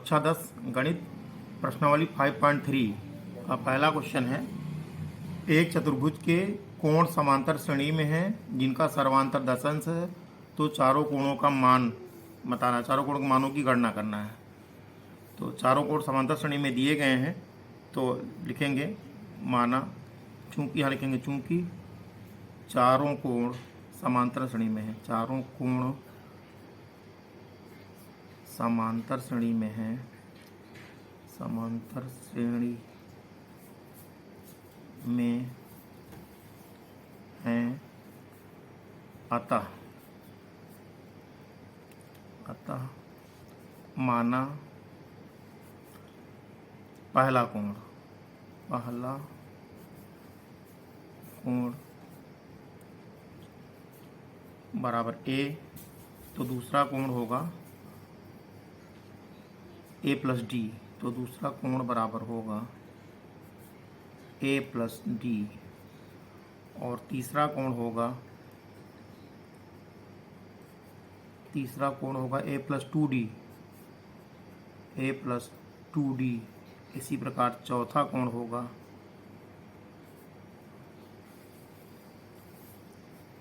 कक्षा 10 गणित प्रश्नावली 5.3 का पहला क्वेश्चन है। एक चतुर्भुज के कोण समांतर श्रेणी में हैं जिनका सर्वांतर 10 अंश है, तो चारों कोणों का मान बताना, चारों कोणों के मानों की गणना करना है। तो चारों कोण समांतर श्रेणी में दिए गए हैं, तो लिखेंगे माना, चूंकि यहाँ लिखेंगे चूंकि चारों कोण समांतर श्रेणी में है, चारों कोण समांतर श्रेणी में है, समांतर श्रेणी में हैं, अतः माना पहला कोण बराबर ए, तो दूसरा कोण होगा ए प्लस डी, तो दूसरा कोण बराबर होगा ए प्लस डी, और तीसरा कोण होगा ए प्लस टू डी। इसी प्रकार चौथा कोण होगा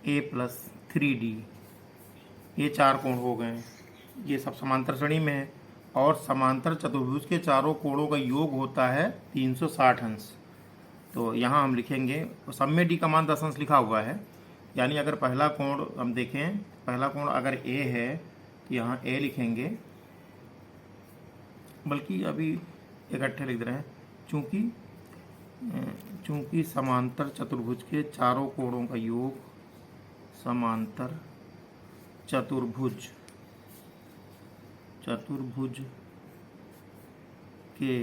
ए प्लस 3D। ये चार कोण हो गए, ये सब समांतर श्रेणी में है, और समांतर चतुर्भुज के चारों कोणों का योग होता है 360 अंश। तो यहाँ हम लिखेंगे, सब में डी का मान 10 अंश लिखा हुआ है, यानी अगर पहला कोण हम देखें, पहला कोण अगर ए है तो यहाँ ए लिखेंगे, बल्कि अभी इकट्ठे लिख रहे हैं, चूंकि समांतर चतुर्भुज के चारों कोणों का योग, समांतर चतुर्भुज के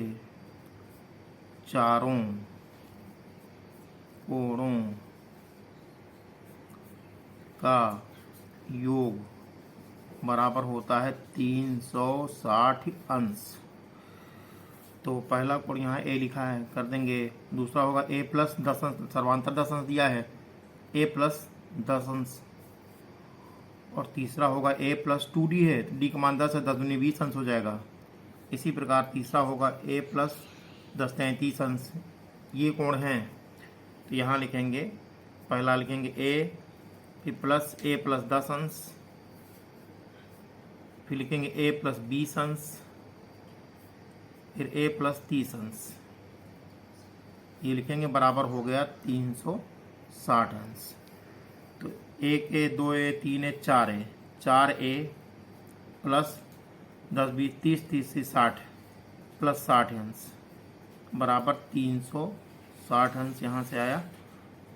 चारों कोणों का योग बराबर होता है 360 अंश। तो पहला कोण यहाँ ए लिखा है, कर देंगे। दूसरा होगा ए प्लस 10 अंश, सर्वांतर 10 अंश दिया है, ए प्लस 10 अंश। और तीसरा होगा ए प्लस 2D है, डी का मान 10 है, 10 दूनी 20 अंश हो जाएगा। इसी प्रकार तीसरा होगा ए प्लस 10 33 अंश। ये कोण हैं, तो यहाँ लिखेंगे, पहला लिखेंगे ए, फिर प्लस ए प्लस 10 अंश, फिर लिखेंगे ए प्लस 20 अंश, फिर ए प्लस 30 अंश। ये लिखेंगे बराबर हो गया 360 अंश। तो 1A 2A 3A 4A, 4A plus 10 20 30 30 से 60 प्लस 60 अंश बराबर 360 अंश यहाँ से आया।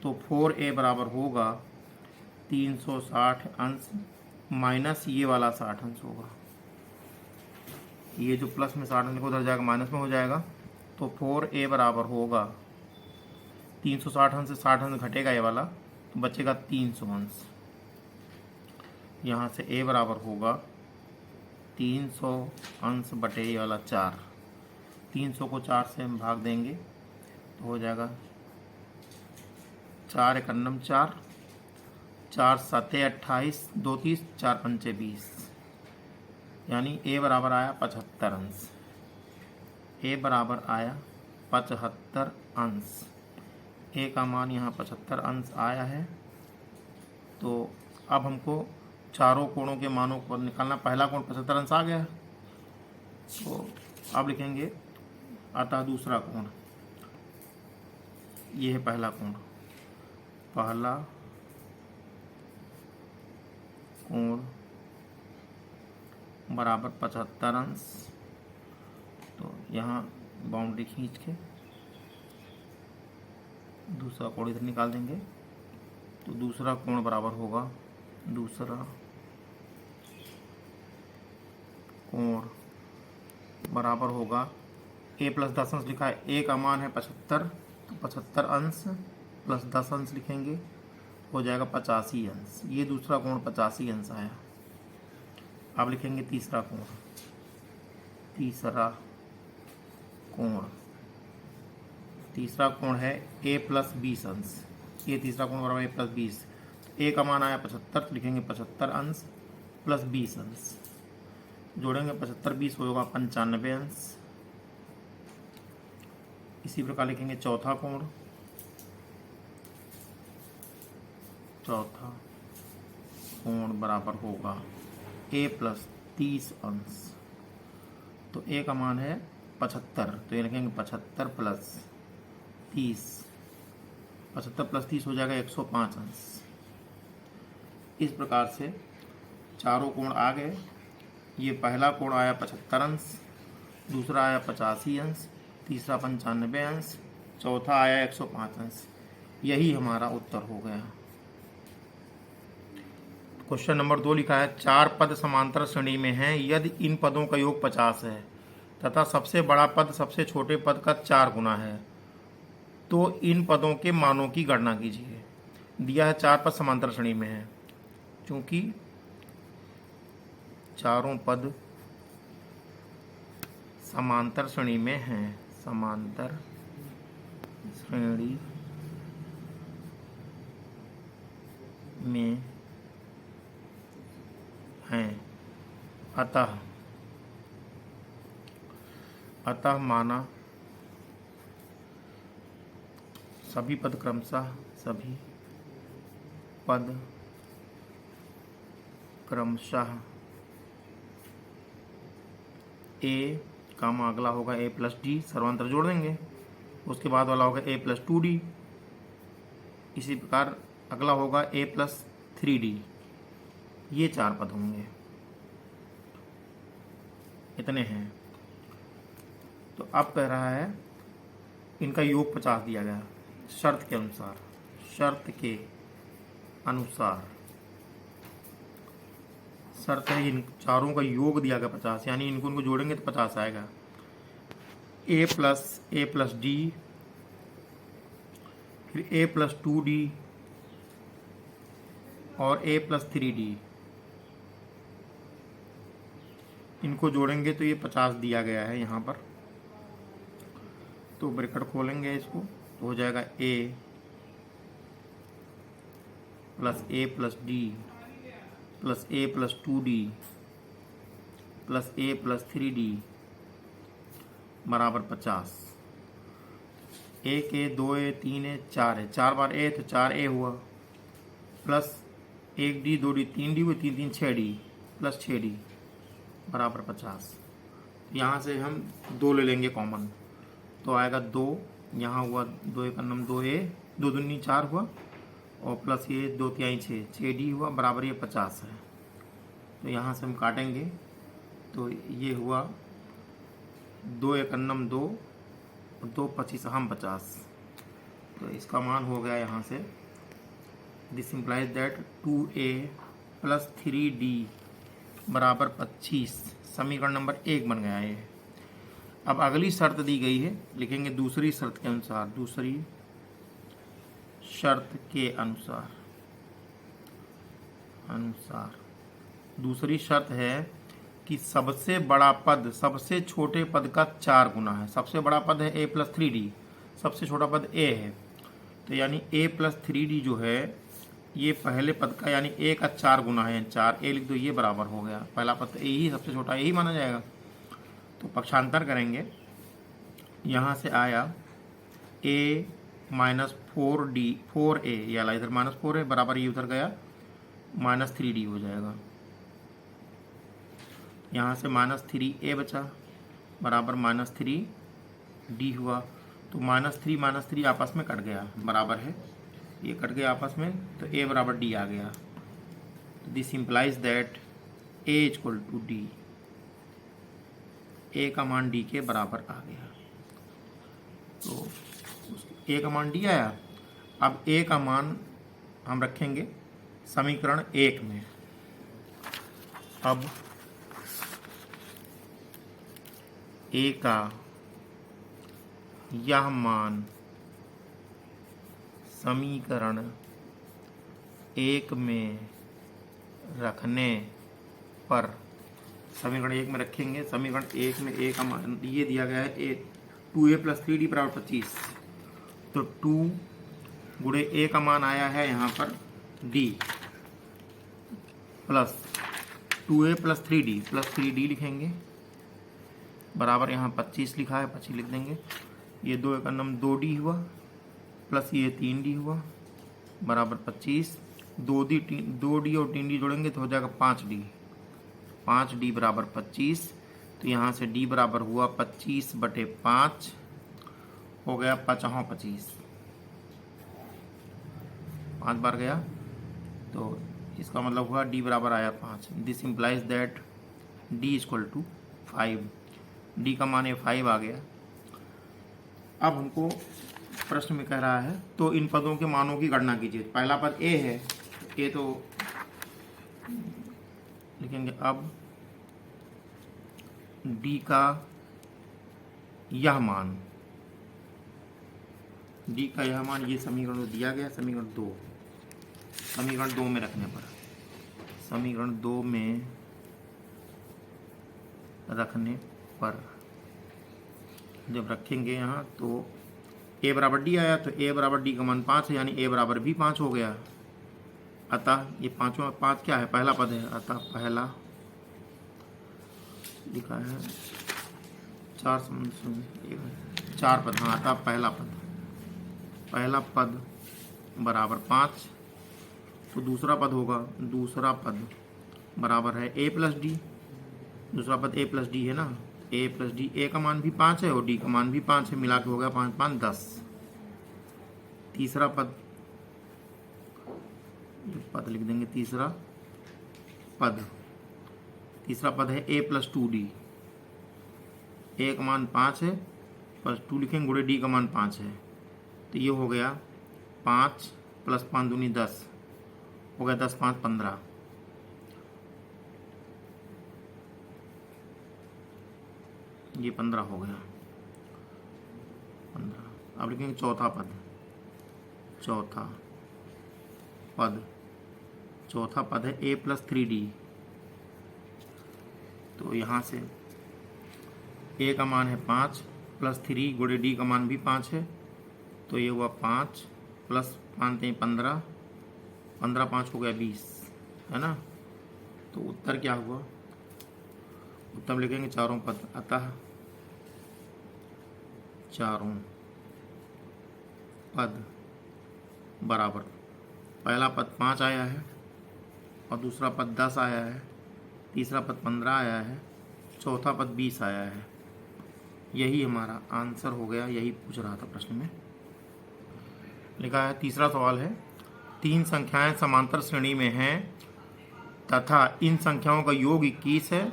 तो 4A बराबर होगा 360 अंश माइनस ये वाला 60 अंश होगा। ये जो प्लस में 60 अंश उधर जाएगा, माइनस में हो जाएगा। तो 4A बराबर होगा 360 अंश से 60 अंश घटेगा ये वाला, तो बचेगा 300 अंश। यहाँ से A बराबर होगा 300 अंश बटे ये वाला 4। 300 को 4 से हम भाग देंगे तो हो जाएगा 4 एकन्नम 4, 4 सते 28, 2 30, 4 पंचे 20, यानी A बराबर आया 75 अंश। A बराबर आया 75 अंश। A का मान यहाँ 75 अंश आया है। तो अब हमको चारों कोणों के मानों को निकालना। पहला कोण 75 अंश आ गया, तो अब लिखेंगे अतः दूसरा कोण, ये है पहला कोण, पहला कोण बराबर 75 अंश। तो यहाँ बाउंड्री खींच के दूसरा कोण इधर निकाल देंगे। तो दूसरा कोण बराबर होगा, दूसरा कोण बराबर होगा ए प्लस 10 अंश लिखा है, ए का मान है 75, तो 75 अंश प्लस 10 अंश लिखेंगे, हो जाएगा 85 अंश। ये दूसरा कोण 85 अंश आया। अब लिखेंगे तीसरा कोण, तीसरा कोण है ए प्लस 20 अंश। ये तीसरा कोण बराबर ए प्लस 20। ए का मान आया 75, तो लिखेंगे 75 अंश प्लस 20 अंश। जोड़ेंगे 75 20 होगा 95 अंश। इसी प्रकार लिखेंगे चौथा कोण, चौथा कोण बराबर होगा a प्लस 30 अंश। तो a का मान है 75, तो ये लिखेंगे 75 प्लस 30, 75 प्लस 30 हो जाएगा 105 अंश। इस प्रकार से चारों कोण आ गए। ये पहला कोण आया 75 अंश, दूसरा आया 85 अंश, तीसरा 95 अंश, चौथा आया 105 अंश। यही हमारा उत्तर हो गया। क्वेश्चन नंबर 2 लिखा है 4 पद समांतर श्रेणी में हैं यदि इन पदों का योग 50 है तथा सबसे बड़ा पद सबसे छोटे पद का 4 गुना है तो इन पदों के मानों की गणना कीजिए। दिया है 4 पद समांतर श्रेणी में है, क्योंकि चारों पद समांतर श्रेणी में हैं, समांतर श्रेणी में हैं, अतः माना सभी पद क्रमशः ए काम अगला होगा a प्लस डी, सर्वांतर जोड़ देंगे। उसके बाद वाला होगा a प्लस 2d। इसी प्रकार अगला होगा a प्लस 3d। ये 4 पद होंगे, इतने हैं। तो अब कह रहा है इनका योग 50 दिया गया शर्त के अनुसार, शर्त है इन चारों का योग दिया गया 50, यानी इनको जोड़ेंगे तो 50 आएगा। a प्लस डी, फिर a प्लस 2d और a प्लस 3d, इनको जोड़ेंगे तो ये 50 दिया गया है यहाँ पर। तो ब्रैकेट खोलेंगे इसको तो हो जाएगा a plus D plus a plus 2d plus a plus 3d बराबर 50। 1a 2a 3a 4a, 4 bar a तो 4a हुआ, प्लस 1d 2d 3d हुए, 3 3 6d प्लस 6d बराबर 50। यहाँ से हम 2 ले लेंगे कॉमन, तो आएगा 2, यहाँ हुआ 2 1 9 2a, 2 दूनी 4 हुआ, और प्लस ये 2 3 6 6d हुआ बराबर ये 50 है। तो यहाँ से हम काटेंगे तो ये हुआ 2 1 9 2 और 2 25 हम 50। तो इसका मान हो गया यहाँ से, this implies that 2a plus 3d बराबर 25। समीकरण नंबर 1 बन गया ये। अब अगली शर्त दी गई है, लिखेंगे दूसरी शर्त के अनुसार, दूसरी शर्त के अनुसार दूसरी शर्त है कि सबसे बड़ा पद सबसे छोटे पद का 4 गुना है। सबसे बड़ा पद है a प्लस 3d, सबसे छोटा पद a है, तो यानी a प्लस 3d जो है ये पहले पद का यानी a का 4 गुना है, 4 a लिख दो, ये बराबर हो गया। पहला पद a ही सबसे छोटा a ही माना जाएगा। तो पक्षांतर करेंगे, यहाँ से आया a माइनस 4a, या इधर माइनस 4 है बराबर ये उधर गया माइनस 3d हो जाएगा। यहाँ से माइनस 3a बचा बराबर माइनस 3d हुआ। तो माइनस 3 आपस में कट गया, बराबर है, ये कट गया आपस में, तो a बराबर d आ गया। तो this implies that a equal to d, a का मान d के बराबर आ गया। तो a का मान d आया। अब a का मान हम रखेंगे समीकरण 1 में। अब a का यह मान समीकरण 1 में रखने पर, समीकरण 1 में रखेंगे, समीकरण 1 में a का मान ये दिया गया है 2a प्लस 3d बराबर 25। तो 2 गुणे a का मान आया है यहाँ पर d plus 2a plus 3d लिखेंगे, बराबर यहाँ 25 लिखा है, 25 लिख देंगे। ये 2 का नम 2d हुआ, प्लस ये 3d हुआ, बराबर 25। 2d और 3d जोड़ेंगे तो हो जाएगा 5d, 5d बराबर 25। तो यहाँ से d बराबर हुआ 25/5, हो गया 5×25, 5 बार गया, तो इसका मतलब हुआ d बराबर आया 5। This implies that d equal to 5। d का मान 5 आ गया। अब हमको प्रश्न में कह रहा है तो इन पदों के मानों की गणना कीजिए। पहला पद a है, a तो लिखेंगे अब d का यह मान, d का यह मान, ये समीकरण दिया गया, समीकरण 2 में रखने पर, समीकरण 2 में रखने पर जब रखेंगे यहाँ तो a बराबर d आया, तो a बराबर d का मान 5 है, यानी a बराबर भी 5 हो गया। अतः ये 5 क्या है, पहला पद है, अतः पहला लिखा है 4 पद, हाँ, अतः पहला पद बराबर 5। तो दूसरा पद होगा, दूसरा पद बराबर है a प्लस डी, दूसरा पद a प्लस डी है ना, a प्लस डी, a का मान भी 5 है और d का मान भी 5 है, मिला के हो गया 5 5 10। तीसरा पद लिख देंगे, तीसरा पद है a प्लस 2d, a का मान 5 है, प्लस 2 लिखेंगे, गुणे d का मान 5 है, तो ये हो गया 5 प्लस 5 दूनी 10, हो गया 10 5 15। ये 15 हो गया, 15। अब लिखेंगे चौथा पद है a प्लस 3d। तो यहाँ से a का मान है 5 प्लस 3 गुणे d का मान भी 5 है, तो ये हुआ 5 प्लस 5 15, 15 5 हो गया 20, है ना। तो उत्तर क्या हुआ, उत्तर लिखेंगे चारों पद, अतः चारों पद बराबर, पहला पद 5 आया है और दूसरा पद 10 आया है, तीसरा पद 15 आया है, चौथा पद 20 आया है। यही हमारा आंसर हो गया, यही पूछ रहा था प्रश्न में। लिखा है, तीसरा सवाल है, 3 संख्याएं समांतर श्रेणी में हैं तथा इन संख्याओं का योग 21 है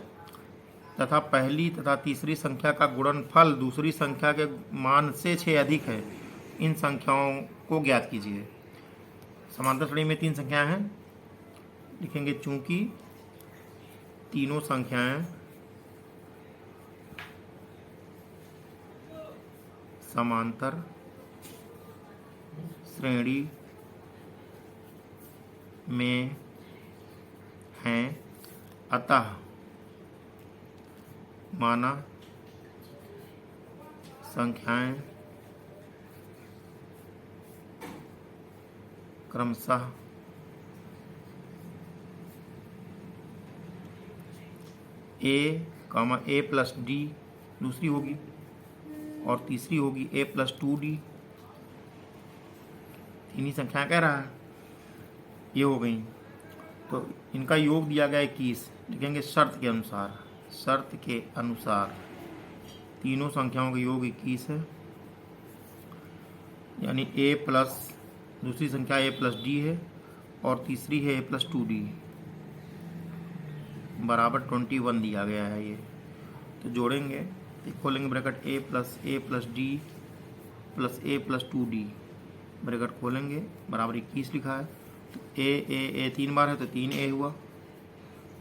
तथा पहली तथा तीसरी संख्या का गुणनफल दूसरी संख्या के मान से 6 अधिक है। इन संख्याओं को ज्ञात कीजिए। समांतर श्रेणी में 3 संख्याएं हैं, लिखेंगे चूंकि तीनों संख्याएं समांतर श्रेणी में हैं, अतः माना संख्याएं क्रमशः a प्लस डी दूसरी होगी और तीसरी होगी a प्लस 2d। तीन ही संख्याएं कह रहा है, ये हो गई। तो इनका योग दिया गया 21, लिखेंगे शर्त के अनुसार तीनों संख्याओं का योग 21 है, यानी a प्लस दूसरी संख्या a प्लस डी है और तीसरी है a प्लस 2d, बराबर 21 दिया गया है। ये तो जोड़ेंगे, खोलेंगे bracket a plus D plus a plus 2d, bracket खोलेंगे, बराबर 21 लिखा है। तो a 3 बार है तो 3a हुआ,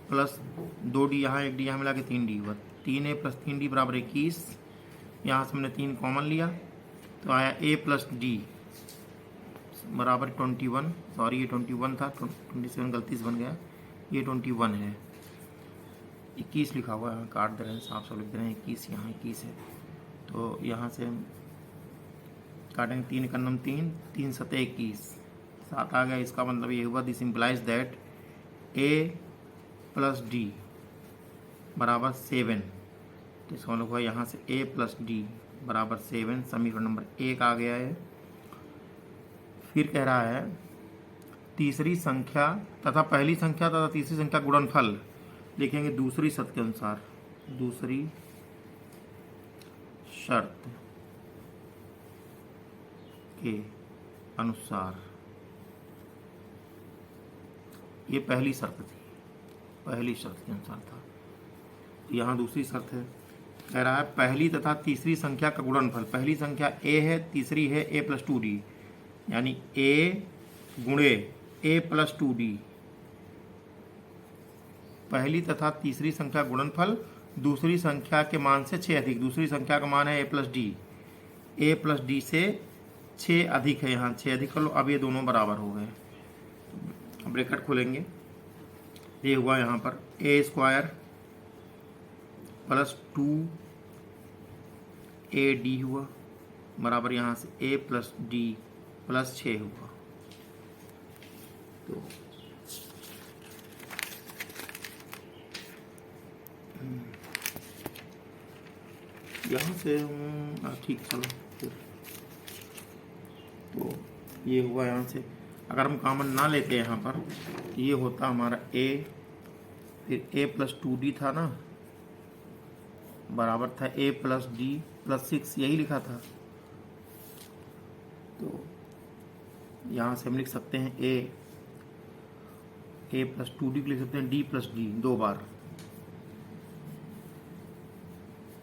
प्लस 2d यहाँ 1d यहाँ मिला के 3d हुआ, 3a प्लस 3d बराबर 21। यहाँ से हमने 3 कॉमन लिया तो आया a प्लस डी बराबर 21, सॉरी ये 21 था, 27 गलती से बन गया, ये 21 है। 21 लिखा हुआ है, काट दे रहे हैं, साफ साफ लिख दे रहे हैं 21, यहाँ 21 है। तो यहाँ से काटेंगे, 3 का नम 3, 3 सतह 21, 7 आ गया। इसका मतलब ये हुआ, this implies that a plus D बराबर 7, तो इसका मतलब हुआ यहाँ से a प्लस डी बराबर 7, समीकरण नंबर 1 आ गया है। फिर कह रहा है तीसरी संख्या तथा पहली संख्या तथा तीसरी संख्या गुणनफल लिखेंगे दूसरी शर्त के अनुसार, दूसरी शर्त के अनुसार। ये पहली शर्त थी, पहली शर्त के अनुसार था। यहाँ दूसरी शर्त है, कह रहा है पहली तथा तीसरी संख्या का गुणनफल। पहली संख्या a है, तीसरी है a प्लस 2d, यानी a गुणे a प्लस 2d। पहली तथा तीसरी संख्या गुणनफल दूसरी संख्या के मान से 6 अधिक। दूसरी संख्या का मान है a प्लस डी से 6 अधिक है, यहाँ 6 अधिक कर लो। अब ये दोनों बराबर हो गए, ब्रैकेट खोलेंगे, ये हुआ यहाँ पर a स्क्वायर प्लस 2ad हुआ बराबर यहाँ से a प्लस डी प्लस 6 हुआ। तो यहाँ से ठीक, चलो फिर तो ये हुआ यहाँ से। अगर हम कॉमन ना लेते यहाँ पर, ये होता हमारा a, फिर a प्लस 2d था ना, बराबर था a प्लस डी प्लस 6, यही लिखा था। तो यहाँ से हम लिख सकते हैं a प्लस 2d लिख सकते हैं d प्लस डी 2 बार,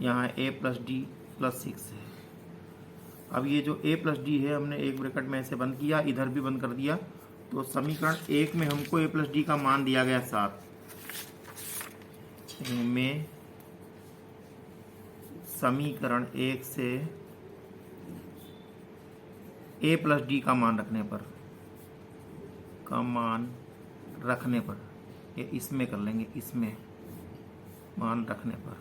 यहाँ a प्लस डी प्लस 6 है। अब ये जो a प्लस डी है हमने एक ब्रैकेट में ऐसे बंद किया, इधर भी बंद कर दिया। तो समीकरण 1 में हमको a प्लस डी का मान दिया गया 7, में समीकरण 1 से a प्लस डी का मान रखने पर ये इसमें कर लेंगे, इसमें मान रखने पर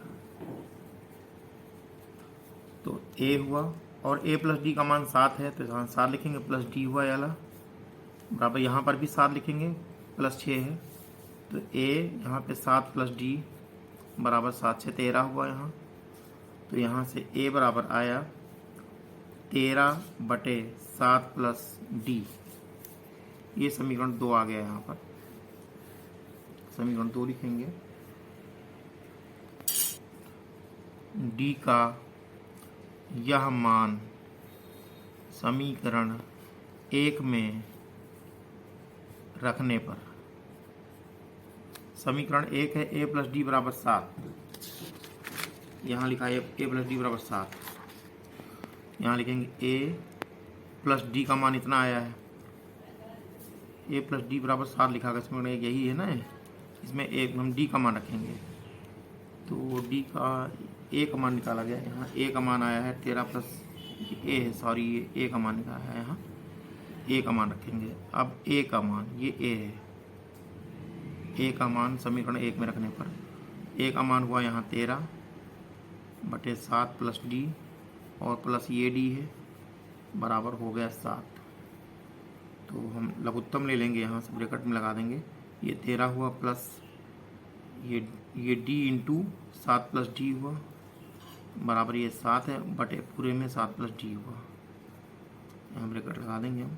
तो a हुआ और a प्लस डी का मान 7 है, तो यहाँ 7 लिखेंगे, प्लस डी हुआ वाला बराबर, यहाँ पर भी 7 लिखेंगे, प्लस 6 है। तो a यहाँ पे 7 प्लस डी बराबर 7 से 13 हुआ यहाँ। तो यहाँ से a बराबर आया 13/7 प्लस डी। ये समीकरण 2 आ गया यहाँ पर, समीकरण 2 लिखेंगे। d का यह मान समीकरण 1 में रखने पर, समीकरण 1 है a प्लस डी बराबर 7, यहाँ लिखा है a प्लस डी बराबर 7। यहाँ लिखेंगे a प्लस डी का मान इतना आया है, a प्लस डी बराबर 7 लिखा गया, इसमें यही है ना, इसमें एक हम d का मान रखेंगे। तो d का a का मान निकाला गया, यहाँ a का मान आया है 13 प्लस a है, सॉरी ये a का मान निकाला है, यहाँ a का मान रखेंगे। अब a का मान, ये a है, a का मान समीकरण 1 में रखने पर a का मान हुआ यहाँ 13/7 प्लस d और प्लस ये d है बराबर हो गया 7। तो हम लघुत्तम ले लेंगे, यहाँ से ब्रैकेट में लगा देंगे, ये 13 हुआ प्लस ये d इंटू 7 प्लस डी हुआ बराबर ये 7 है, बटे पूरे में 7 प्लस डी हुआ, यहाँ ब्रैकेट लगा देंगे हम।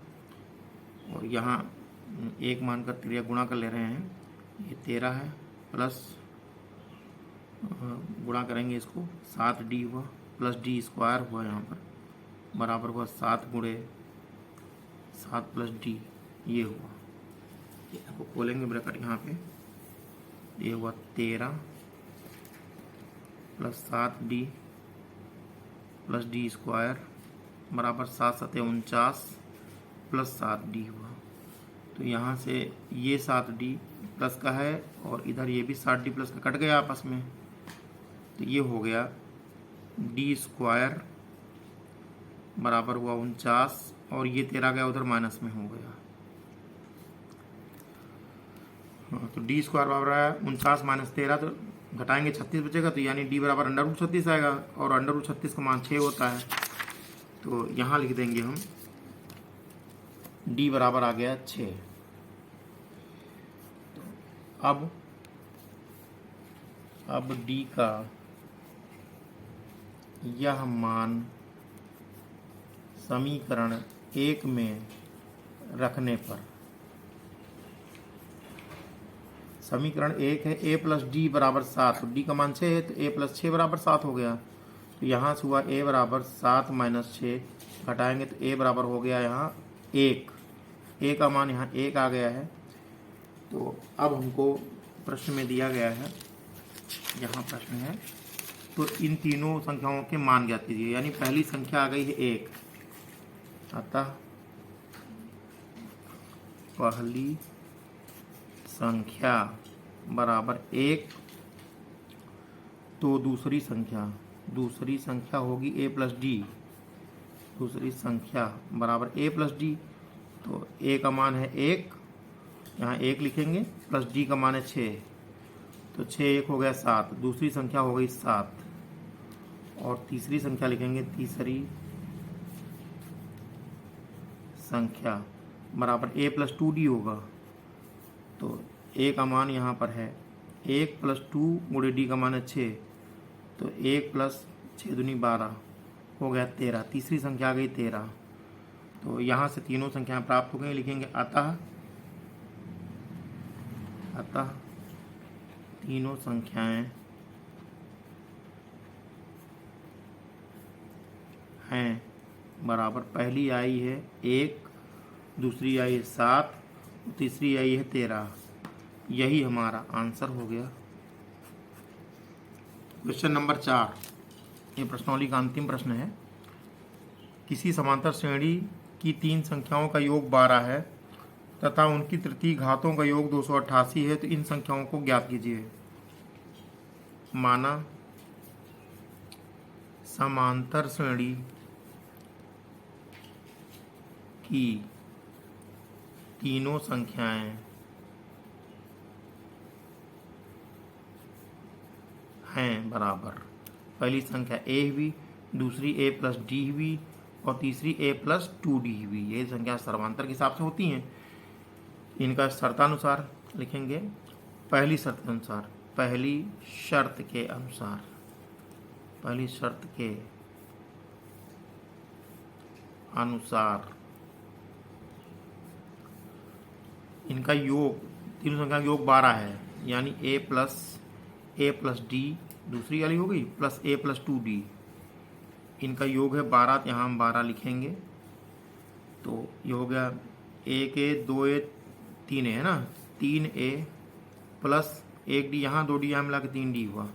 और यहाँ एक मान कर त्रिया गुणा कर ले रहे हैं, ये 13 है प्लस गुणा करेंगे इसको 7d हुआ प्लस डी स्क्वायर हुआ यहाँ पर बराबर हुआ 7 गुणे 7 प्लस डी, ये हुआ। ये आपको खोलेंगे ब्रैकेट यहाँ पे, ये हुआ 13 plus 7d plus D square बराबर 7 7 49 प्लस 7d हुआ। तो यहाँ से ये 7d प्लस का है और इधर ये भी 7d प्लस का कट गया आपस में, तो ये हो गया डी स्क्वायर बराबर हुआ 49 और ये 13 गया उधर माइनस में हो गया। हाँ, तो डी स्क्वायर बराबर है 49 माइनस 13, तो घटाएंगे 36 बचेगा, तो यानी डी बराबर √36 आएगा और √36 का मान 6 होता है। तो यहाँ लिख देंगे हम डी बराबर आ गया 6। अब अब d का यह मान समीकरण 1 में रखने पर, समीकरण 1 है a प्लस डी बराबर 7, तो d का मान 6 है तो a प्लस 6 बराबर 7 हो गया। तो यहाँ से हुआ a बराबर 7 माइनस 6, घटाएंगे तो a बराबर हो गया यहाँ 1, a का मान यहाँ 1 आ गया है। तो अब हमको प्रश्न में दिया गया है, यहाँ प्रश्न है, तो इन तीनों संख्याओं के मान ज्ञात कीजिए। यानी पहली संख्या आ गई है 1, अतः पहली संख्या बराबर 1, तो दूसरी संख्या होगी a प्लस डी, दूसरी संख्या बराबर a प्लस डी। तो a का मान है 1, यहाँ 1 लिखेंगे, प्लस d का मान है 6, तो 6 1 हो गया 7, दूसरी संख्या हो गई 7। और तीसरी संख्या लिखेंगे, तीसरी संख्या बराबर a प्लस 2d होगा। तो a का मान यहाँ पर है 1 प्लस 2 गुणे d का मान है 6, तो 1 प्लस 6 दूनी 12 हो गया 13, तीसरी संख्या आ गई 13। तो यहाँ से तीनों संख्याएं प्राप्त हो गई। लिखेंगे अतः तीनों संख्याएं हैं बराबर, पहली आई है 1, दूसरी आई है 7, तीसरी आई है 13। यही हमारा आंसर हो गया। क्वेश्चन नंबर 4, ये प्रश्नावली का अंतिम प्रश्न है। किसी समांतर श्रेणी की 3 संख्याओं का योग 12 है तथा उनकी तृतीय घातों का योग 288 है, तो इन संख्याओं को ज्ञात कीजिए। माना समांतर श्रेणी की तीनों संख्याएं हैं बराबर, पहली संख्या a हुई, दूसरी a प्लस डी हुई और तीसरी a प्लस 2d हुई। ये संख्या सर्वांतर के हिसाब से होती हैं। इनका शर्तानुसार लिखेंगे, पहली शर्त के अनुसार, पहली शर्त के अनुसार इनका योग, तीनों संख्या का योग 12 है। यानी a प्लस डी दूसरी वाली हो गई, प्लस a प्लस 2d, इनका योग है 12, तो यहाँ हम 12 लिखेंगे। तो ये हो गया 1a 2a 3a है ना, 3a प्लस 1d, यहाँ 2d यहाँ मिला के 3d हुआ,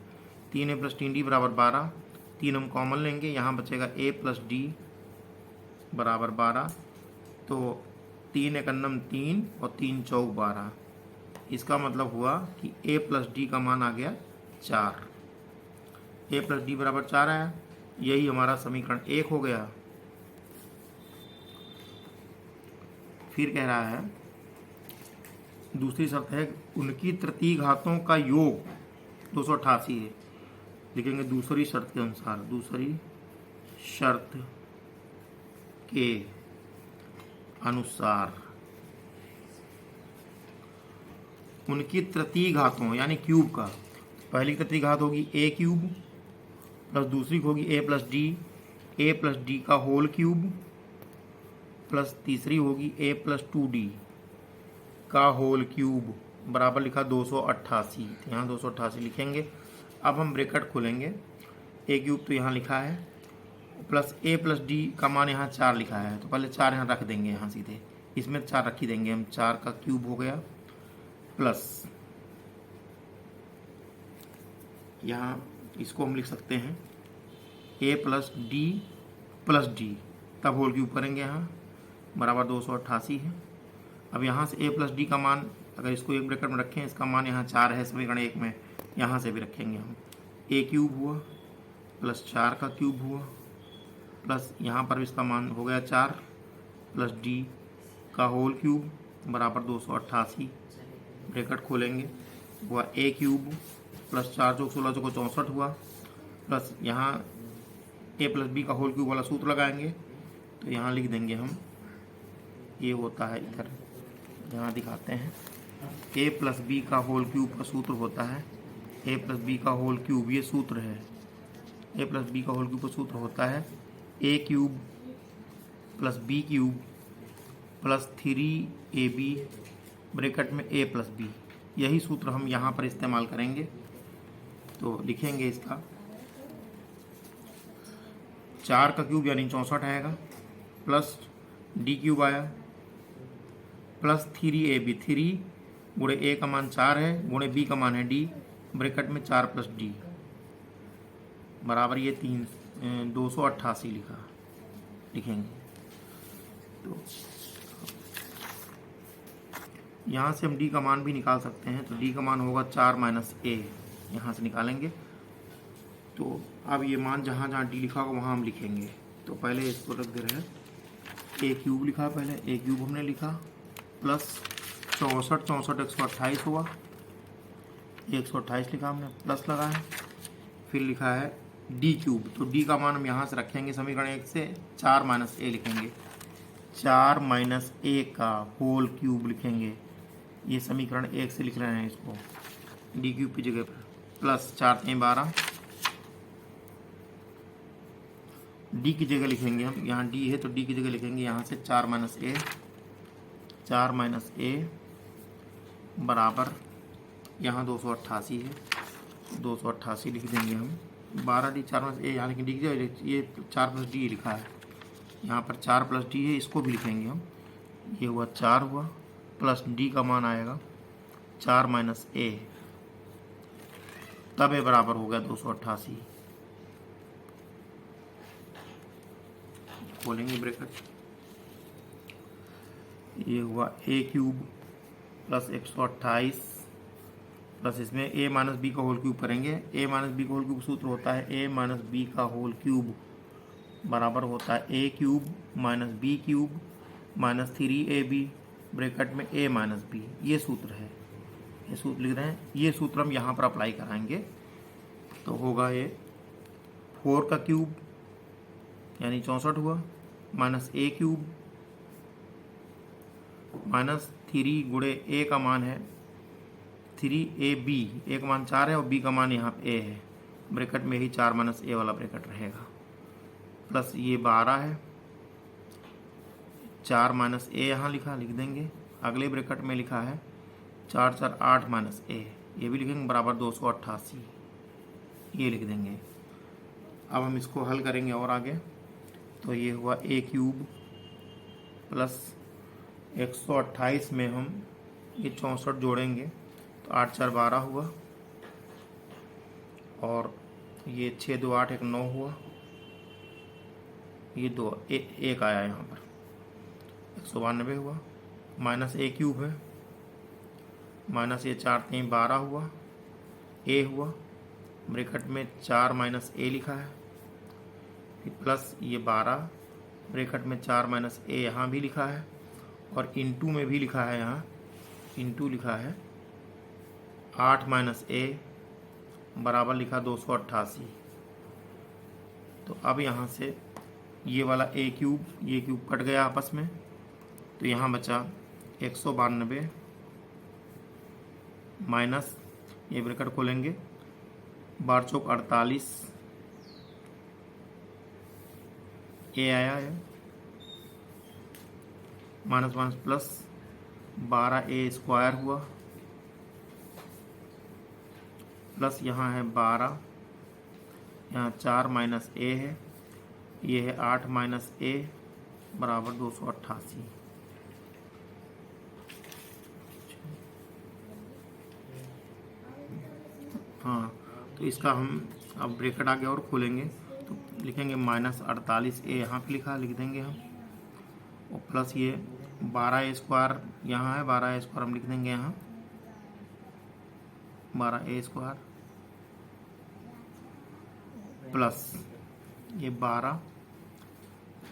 3a प्लस 3d बराबर 12। 3 हम कॉमन लेंगे, यहाँ बचेगा a प्लस डी बराबर 12। तो 3 एक अन्नम 3 और 3 चौक 12, इसका मतलब हुआ कि a प्लस डी का मान आ गया 4, a प्लस डी बराबर 4 आया। यही हमारा समीकरण 1 हो गया। फिर कह रहा है, दूसरी शर्त है उनकी तृतीय घातों का योग 288 है। लिखेंगे दूसरी शर्त के अनुसार, दूसरी शर्त के अनुसार उनकी तृतीय घातों यानी क्यूब का, पहली तृतीय घात होगी a क्यूब प्लस दूसरी होगी a प्लस डी का होल क्यूब प्लस तीसरी होगी a प्लस 2d का होल क्यूब बराबर लिखा 288। यहाँ 288 लिखेंगे। अब हम ब्रैकेट खोलेंगे, a क्यूब तो यहाँ लिखा है, प्लस a प्लस डी का मान यहाँ 4 लिखा है, तो पहले 4 यहाँ रख देंगे, यहाँ सीधे इसमें 4 रख ही देंगे हम, 4 का क्यूब हो गया, प्लस यहाँ इसको हम लिख सकते हैं a प्लस डी, तब होल क्यूब करेंगे यहाँ बराबर 288 है। अब यहाँ से a प्लस डी का मान, अगर इसको एक ब्रैकेट में रखें, इसका मान यहाँ 4 है समीकरण 1 में, यहाँ से भी रखेंगे हम, a क्यूब हुआ प्लस 4 का क्यूब हुआ प्लस यहाँ पर भी इसका मान हो गया 4 प्लस डी का होल क्यूब बराबर 288, ब्रैकेट खोलेंगे, हुआ a क्यूब प्लस 4 चौक 16 चौको 64 हुआ, प्लस यहाँ a प्लस बी का होल क्यूब वाला सूत्र लगाएंगे, तो यहाँ लिख देंगे हम, ये होता है इधर, यहाँ दिखाते हैं, a प्लस बी का होल क्यूब का सूत्र होता है ए प्लस बी का होल क्यूब, ये सूत्र है। ए प्लस बी का होल क्यूब का सूत्र होता है a cube plus b cube plus 3ab bracket में ए प्लस बी। यही सूत्र हम यहाँ पर इस्तेमाल करेंगे। तो लिखेंगे इसका 4 का क्यूब यानी 64 आएगा, प्लस डी क्यूब आया, प्लस 3ab, 3 गुणे ए का मान 4 है, गुणे बी का मान है डी, ब्रैकेट में 4 प्लस डी बराबर ये 288 लिखेंगे। तो यहाँ से हम डी का मान भी निकाल सकते हैं। तो डी का मान होगा 4 माइनस ए, यहाँ से निकालेंगे। तो अब ये मान जहाँ जहाँ डी लिखा होगा वहाँ हम लिखेंगे। तो पहले इसको रख दे रहे हैं, ए क्यूब लिखा, पहले ए क्यूब हमने लिखा, प्लस 64 128 हुआ, 128 लिखा हमने, प्लस लगा है, फिर लिखा है डी क्यूब। तो डी का मान हम यहाँ से रखेंगे समीकरण 1 से, 4 माइनस ए लिखेंगे, 4 माइनस ए का होल क्यूब लिखेंगे। ये समीकरण 1 से लिख रहे हैं इसको डी क्यूब की जगह पर, प्लस 4 3 12, डी की जगह लिखेंगे हम, यहाँ डी है तो डी की जगह लिखेंगे यहाँ से 4 माइनस ए बराबर, यहाँ 288 है, 288 लिख देंगे हम, 12 डी 4 माइनस ए, यहाँ लेकिन डी की जगह ये 4 प्लस डी लिखा है, यहाँ पर 4 प्लस डी है, इसको भी लिखेंगे हम। ये हुआ 4 हुआ, प्लस डी का मान आएगा 4 माइनस ए, तब ए बराबर हो गया 288। खोलेंगे ब्रैकेट, ये हुआ ए क्यूब प्लस 128 प्लस इसमें ए माइनस बी का होल क्यूब करेंगे। ए माइनस बी का होल क्यूब सूत्र होता है ए माइनस बी का होल क्यूब बराबर होता है a cube minus b cube minus 3ab bracket में ए माइनस बी। ये सूत्र है, ये सूत्र लिख रहे हैं। ये सूत्र हम यहाँ पर अप्लाई कराएंगे तो होगा ये 4 का क्यूब यानी 64 हुआ, माइनस ए क्यूब माइनस 3 गुणे ए का मान है 3ab, ए का मान 4 है और बी का मान यहाँ पे ए है, ब्रैकेट में ही 4 माइनस ए वाला ब्रैकेट रहेगा, प्लस ये 12 है, 4 माइनस ए यहाँ लिख देंगे। अगले ब्रैकेट में लिखा है 4 4 8 माइनस ए, ये भी लिखेंगे बराबर 288, ये लिख देंगे। अब हम इसको हल करेंगे और आगे, तो ये हुआ ए क्यूब प्लस 128 में हम ये 64 जोड़ेंगे तो 8 4 12 हुआ, और ये 6 2 8 1 9 हुआ, ये 2 1 आया यहाँ पर 192 हुआ, माइनस ए क्यूब है, माइनस ये 4 3 12 हुआ, ए हुआ, ब्रैकेट में 4 माइनस ए लिखा है, फिर प्लस ये 12 ब्रैकेट में 4 माइनस ए यहाँ भी लिखा है, और इंटू में भी लिखा है, यहाँ इंटू लिखा है 8 माइनस ए बराबर लिखा 288। तो अब यहाँ से ये वाला ए क्यूब ये क्यूब कट गया आपस में, तो यहाँ बचा 192 माइनस ये ब्रैकेट खोलेंगे 12 चौक 48, ए आया है, माइनस माइनस प्लस 12 ए स्क्वायर हुआ, प्लस यहाँ है 12, यहाँ 4 माइनस ए है, ये है 8 माइनस ए बराबर 288। हाँ, तो इसका हम अब ब्रैकेट आगे और खोलेंगे तो लिखेंगे माइनस 48 ए यहाँ पे लिख देंगे हम, और प्लस ये 12 ए स्क्वायर यहाँ है, 12 ए स्क्वायर हम लिख देंगे यहाँ 12 ए स्क्वायर प्लस ये 12,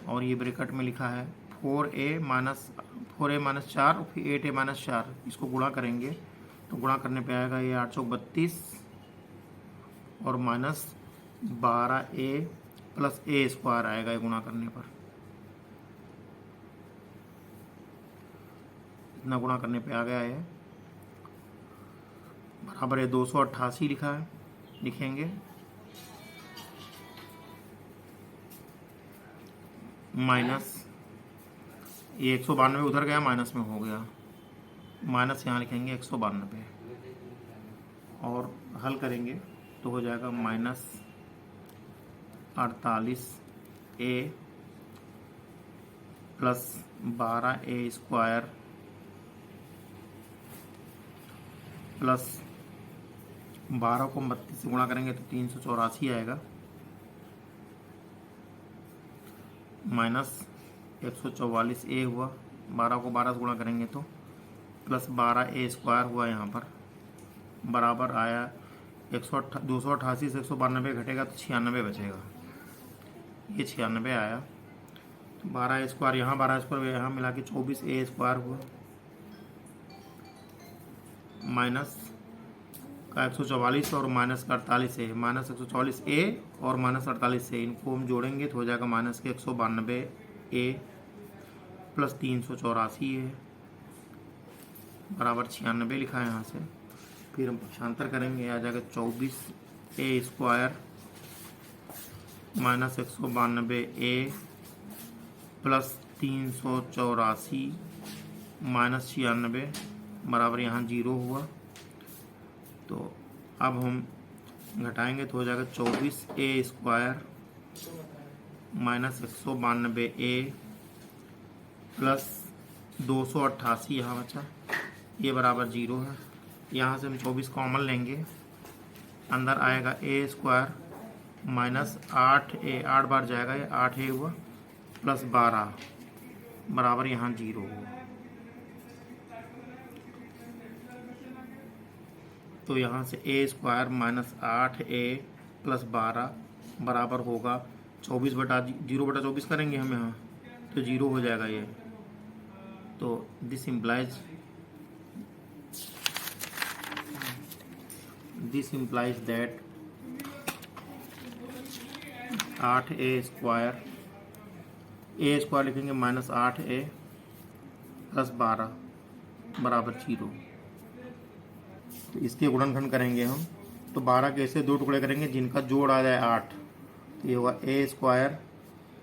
और ये ब्रैकेट में लिखा है 4a माइनस 4 और फिर 8a माइनस 4, इसको गुणा करेंगे तो गुणा करने पे आएगा ये 8 चौक 32 और माइनस 12a प्लस ए स्क्वायर आएगा ये गुणा करने पर, इतना गुणा करने पे आ गया है बराबर है 288 लिखा है, लिखेंगे माइनस ये 192 उधर गया, माइनस में हो गया, माइनस यहाँ लिखेंगे 192 और हल करेंगे तो हो जाएगा minus 48a plus 12a square plus 12 को 32 से गुणा करेंगे तो 384 आएगा, माइनस 144a हुआ, 12 को 12 से गुणा करेंगे तो प्लस 12a स्क्वायर हुआ, यहाँ पर बराबर आया 288 से 192 घटेगा तो 96 बचेगा, ये 96 आया। 12 स्क्वायर यहाँ, 12 स्क्वायर यहाँ मिला के 24a स्क्वायर हुआ, माइनस का 144 और माइनस का 48 है, माइनस 144a और माइनस 48 है, इनको हम जोड़ेंगे तो हो जाएगा माइनस के 192a प्लस 384 है बराबर 96 लिखा है यहाँ से। फिर हम पक्षांतर करेंगे, आ जाएगा 24a square minus 192a plus 384 minus 96 बराबर यहाँ 0 हुआ। तो अब हम घटाएंगे तो हो जाएगा 24a square minus 192a plus 288 यहाँ बचा, ये बराबर 0 है। यहाँ से हम 24 कॉमन लेंगे, अंदर आएगा a स्क्वायर माइनस 8a, 8 बार जाएगा, ये 8a हुआ प्लस 12 बराबर यहाँ 0 हुआ। तो यहाँ से a square minus 8a plus 12 बराबर होगा 24 बटा 0 बटा 24 करेंगे हम यहाँ तो 0 हो जाएगा ये। तो this implies that 8a square, a square लिखेंगे माइनस 8a प्लस 12 बराबर 0। तो इसके गुणनखंड करेंगे हम, तो 12 के ऐसे 2 टुकड़े करेंगे जिनका जोड़ आ जाए 8, तो ये होगा a स्क्वायर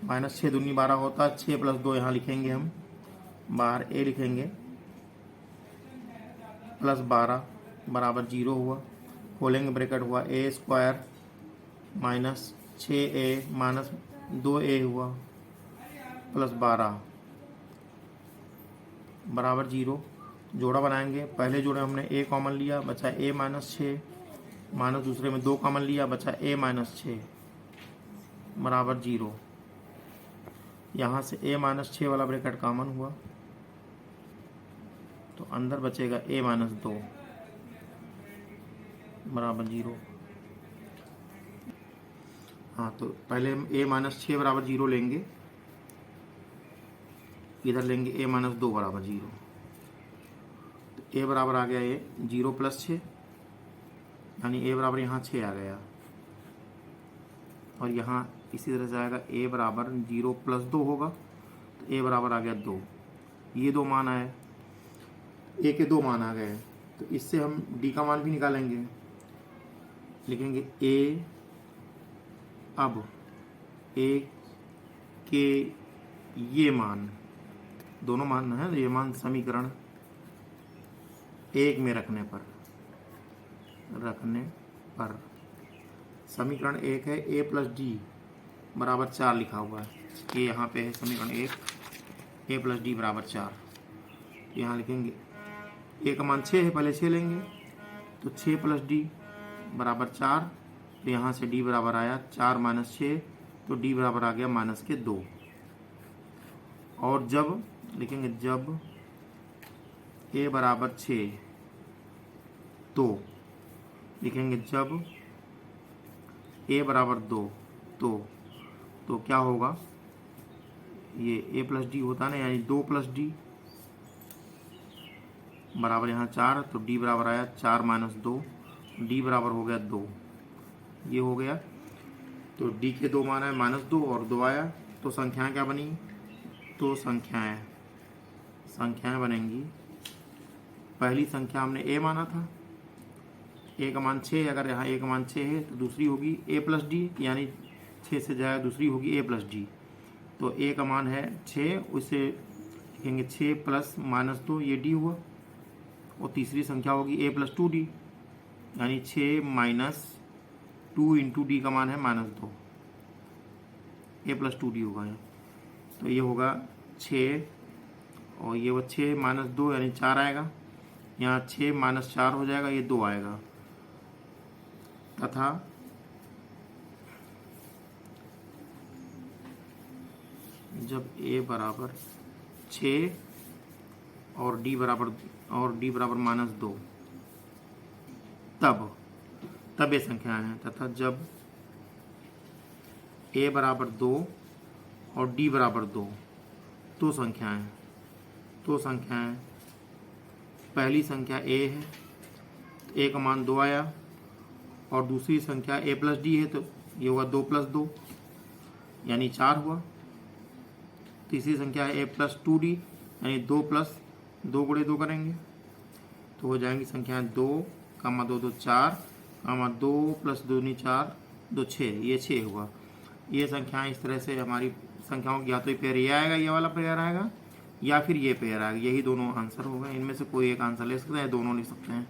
माइनस 6 दूनी 12 होता है, 6 प्लस 2 यहाँ लिखेंगे हम, बाहर a लिखेंगे प्लस 12 बराबर 0 हुआ, खोलेंगे ब्रैकेट हुआ a square minus 6a minus 2a हुआ प्लस 12 बराबर 0। जोड़ा बनाएंगे, पहले जोड़े हमने a कॉमन लिया, बचा a माइनस 6, माइनस दूसरे में 2 कॉमन लिया, बचा a माइनस 6 बराबर 0। यहाँ से a माइनस 6 वाला ब्रैकेट कॉमन हुआ तो अंदर बचेगा a माइनस 2 बराबर 0। हाँ, तो पहले हम a माइनस 6 बराबर 0 लेंगे, इधर लेंगे a माइनस 2 बराबर 0, तो a बराबर आ गया ये 0 प्लस 6, यानी a बराबर यहाँ 6 आ गया, और यहाँ इसी तरह से आएगा a बराबर 0 प्लस 2 होगा, तो a बराबर आ गया 2, ये 2 मान आए, a के 2 मान आ गए, तो इससे हम d का मान भी निकालेंगे, लिखेंगे a, अब a के ये मान, दोनों मान है, ये मान समीकरण 1 में रखने पर समीकरण 1 है a प्लस डी बराबर 4 लिखा हुआ है, ये यहाँ पे है समीकरण 1 a प्लस डी बराबर 4। यहाँ लिखेंगे a का मान 6 है, पहले 6 लेंगे तो 6 प्लस डी बराबर 4, तो यहाँ से d बराबर आया 4 माइनस 6, तो d बराबर आ गया माइनस के 2। और जब लिखेंगे जब a बराबर 6, तो लिखेंगे जब a बराबर 2, तो क्या होगा, ये a प्लस डी होता ना, यानी 2 प्लस डी बराबर यहाँ 4, तो d बराबर आया 4 माइनस 2, d बराबर हो गया 2, ये हो गया। तो d के 2 मान आए माइनस 2 और 2 आया, तो संख्याएं क्या बनी, तो संख्याएं बनेंगी, पहली संख्या हमने a माना था, ए का मान 6, अगर यहाँ ए का मान 6 है तो दूसरी होगी ए प्लस डी, यानी 6 से जाएगा दूसरी होगी ए प्लस डी। तो ए का मान है 6, उसे लिखेंगे 6 प्लस -2, ये डी हुआ। और तीसरी संख्या होगी ए प्लस 2 डी, यानी 6 माइनस 2 इंटू डी का मान है -2, ए प्लस 2 डी होगा यहाँ। तो ये होगा 6 और ये वो 6 -2 यानी 4 आएगा। यहाँ 6 - 4 हो जाएगा, ये 2 आएगा। तथा जब a बराबर 6 और d बराबर -2, तब ये संख्याएं हैं। तथा जब a बराबर 2 और d बराबर 2, तो संख्याएं पहली संख्या a है तो a का मान 2 आया, और दूसरी संख्या a प्लस डी है तो ये होगा 2 + 2 यानी 4 हुआ। तीसरी संख्या है a प्लस 2d, यानी 2 + 2 × 2 करेंगे तो हो जाएंगी संख्याएं 2, 2 2 4, 2 + 2 = 4, 2 6, ये 6 हुआ। ये संख्याएं इस तरह से हमारी संख्याओं की या तो ये पेयर ये आएगा, ये वाला पेयर आएगा, या फिर ये पेयर आएगा। यही दोनों आंसर हो गए। इनमें से कोई एक आंसर ले सकते हैं, दोनों ले सकते हैं।